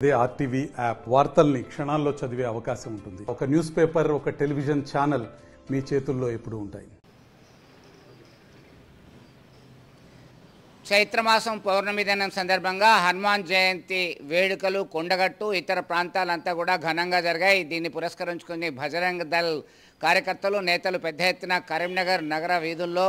అదే RTV app వార్తల్ని క్షణాల్లో చదివే అవకాశం ఉంటుంది. ఒక న్యూస్ పేపర్, ఒక టెలివిజన్ ఛానల్ మీ చేతుల్లో ఎప్పుడూ ఉంటాయి. చైత్రమాసం పౌర్ణమి దినం సందర్భంగా హనుమాన్ జయంతి వేడుకలు కొండగట్టు ఇతర ప్రాంతాలంతా కూడా ఘనంగా జరిగాయి. దీన్ని పురస్కరించుకుని బజరంగ్ దళ్ కార్యకర్తలు నేతలు పెద్ద ఎత్తున కరీంనగర్ నగర వీధుల్లో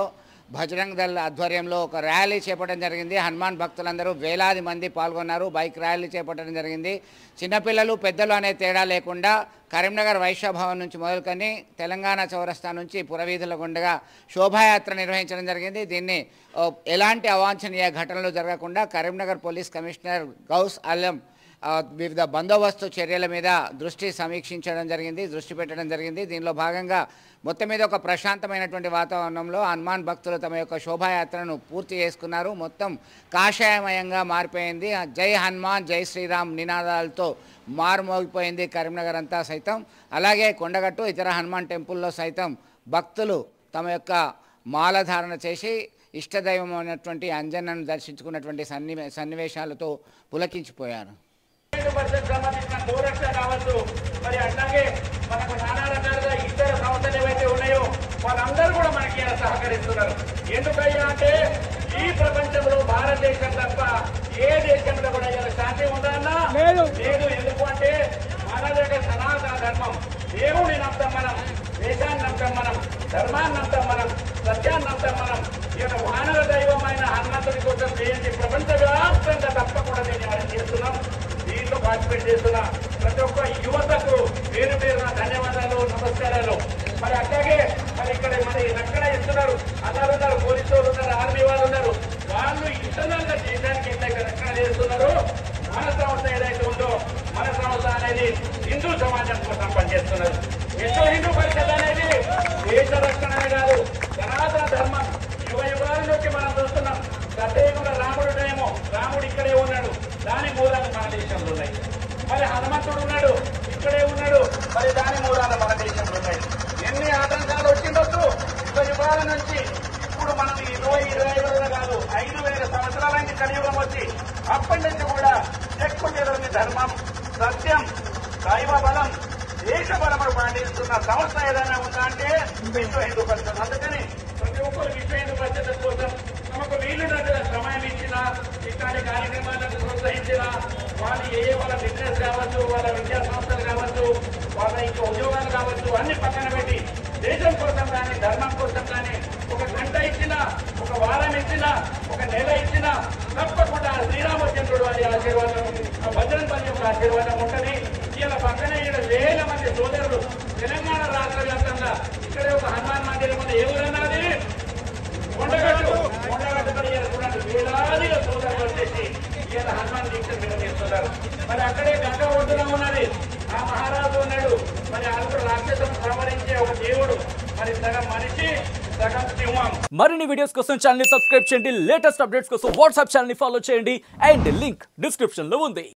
బజరంగ్ దళ్ ఆధ్వర్యంలో ఒక ర్యాలీ చేపట్టడం జరిగింది. హనుమాన్ భక్తులందరూ వేలాది మంది పాల్గొన్నారు. బైక్ ర్యాలీ చేపట్టడం జరిగింది. చిన్నపిల్లలు పెద్దలు అనే తేడా లేకుండా కరీంనగర్ వైశ్య భవన్ నుంచి మొదలుకొని తెలంగాణ చౌరస్తా నుంచి పురవీధుల గుండగా శోభాయాత్ర నిర్వహించడం జరిగింది. దీన్ని ఎలాంటి అవాంఛనీయ ఘటనలు జరగకుండా కరీంనగర్ పోలీస్ కమిషనర్ గౌస్ ఆలం వివిధ బందోబస్తు చర్యల మీద దృష్టి పెట్టడం జరిగింది. దీనిలో భాగంగా మొత్తం మీద ఒక ప్రశాంతమైనటువంటి వాతావరణంలో హనుమాన్ భక్తులు తమ యొక్క శోభాయాత్రను పూర్తి చేసుకున్నారు. మొత్తం కాషాయమయంగా మారిపోయింది. జై హనుమాన్ జై శ్రీరామ్ నినాదాలతో మారుమోగిపోయింది కరీంనగర్ అంతా సైతం. అలాగే కొండగట్టు ఇతర హనుమాన్ టెంపుల్లో సైతం భక్తులు తమ యొక్క మాలధారణ చేసి ఇష్టదైవం అయినటువంటి అంజన్నను దర్శించుకున్నటువంటి సన్నివేశాలతో పులకించిపోయారు. మరి అట్లాగే మనకు నానా రకాలుగా ఇతర సంస్థలు ఏవైతే ఉన్నాయో వాళ్ళందరూ కూడా మనకి సహకరిస్తున్నారు. ఎందుకయ్యా అంటే ఈ ప్రపంచంలో భారతదేశం తప్ప ఏ దేశంలో కూడా ఇలా శాంతి ఉందన్నా లేదు. ఎందుకు అంటే మన దగ్గర సనాతన ధర్మం, దేవుడిని నమ్ముతాం మనం, దేశాన్ని నమ్ముతాం మనం, ధర్మాన్ని నమ్ముతాం మనం, సత్యాన్ని నమ్ముతాం మనం. ఇక మానవ దైవమైన హనుమంతుడి కోసం చేయండి ప్రపంచవ్యాప్తంగా తప్పకుండా నేను చేస్తున్నాం. దీంట్లో పార్టిసిపేట్ చేస్తున్నా ప్రతి ఒక్క యువతకు పేరు పేరున ధన్యవాదాలు, నమస్కారాలు. మరి అట్లాగే మరి ఇక్కడ మరి రక్షణ ఇస్తున్నారు, అందరూ ఉన్నారు, పోలీసు వాళ్ళు ఉన్నారు, ఆర్మీ వాళ్ళు ఉన్నారు. వాళ్ళు ఇంటర్నల్ గా దేశానికి ఎంతైతే రక్షణ చేస్తున్నారు, మన సంస్థ ఏదైతే ఉందో మన సంస్థ అనేది హిందూ సమాజం కోసం పనిచేస్తున్నారు. విశ్వ హిందూ పరిషత్ అనేది దేశ రక్షణనే కాదు, సనాతన ధర్మం యుగ యుగాల నుంచి మనం చూస్తున్నాం. సత్యయుగంలో రాముడునేమో రాముడు ఇక్కడే ఉన్నాడు, దాని మూలాలు మన దేశంలో ఉన్నాయి. మరి హనుమంతుడు ఉన్నాడు, ఇక్కడే ఉన్నాడు, మరి దాని మూలాలు మన దేశంలో ఉన్నాయి. ఎన్ని ఆటంకాలు వచ్చిండొచ్చు యుగ యుగాల నుంచి. ఇప్పుడు మనం 20-25 కాదు 5,000 సంవత్సరాలకి కలియుగం వచ్చి అప్పటి నుంచి కూడా ఎక్కువ చెరువుని ధర్మం, సత్యం, దైవ బలం, దేశ బలములు పాటిస్తున్న సంస్థ ఏదైనా ఉందా అంటే విశ్వ హిందూ పరిషత్. అందుకని ప్రతి ఒక్కరు విశ్వ హిందూ పరిషత్ కోసం తమకు వీలున్నట్టుగా సమయం ఇచ్చినా, ఇట్లాంటి కార్యక్రమాలను ప్రోత్సహించినా, వాళ్ళు వాళ్ళ బిజినెస్ కావచ్చు, వాళ్ళ విద్యా సంస్థలు కావచ్చు, వాళ్ళ ఇంకా ఉద్యోగాలు కావచ్చు, అన్ని పక్కన పెట్టి దేశం కోసం కానీ ధర్మం కోసం కానీ ఒక గంట ఇచ్చినా, ఒక వారం ఇచ్చినా, ఒక నెల ఇచ్చినా తప్పకుండా శ్రీరామచంద్రుడు వారి ఆశీర్వాదం, ఆ బజరంగ్ బలి యొక్క ఆశీర్వాదం ఉంటుంది. ఇలా పక్కనే వేల మంది సోదరులు తెలంగాణ రాష్ట్ర వ్యాప్తంగా ఇక్కడే ఒక హనుమాన్ మందిరం ఉంది. ఏ ఊరన్నది? కొండగట్టు. చూడండి, వేలాదిగా సోదరులు వచ్చేసి ఇలా హనుమాన్ దీక్షలు నిర్వహిస్తున్నారు. మరి అక్కడే గంగ ఒడ్డున ఉన్నది ఆ మహారాజు ఉన్నాడు. మరి అల్పుడు రాక్షసం సంవరించే ఒక దేవుడు, మరి సగం మనిషి సగం సింహం. మరిన్ని వీడియోస్ కోసం ఛానల్ ని సబ్స్క్రైబ్ చేయండి. లేటెస్ట్ అప్డేట్స్ కోసం వాట్సాప్ ఛానల్ ని ఫాలో చేయండి. అండ్ లింక్ డిస్క్రిప్షన్ లో ఉంది.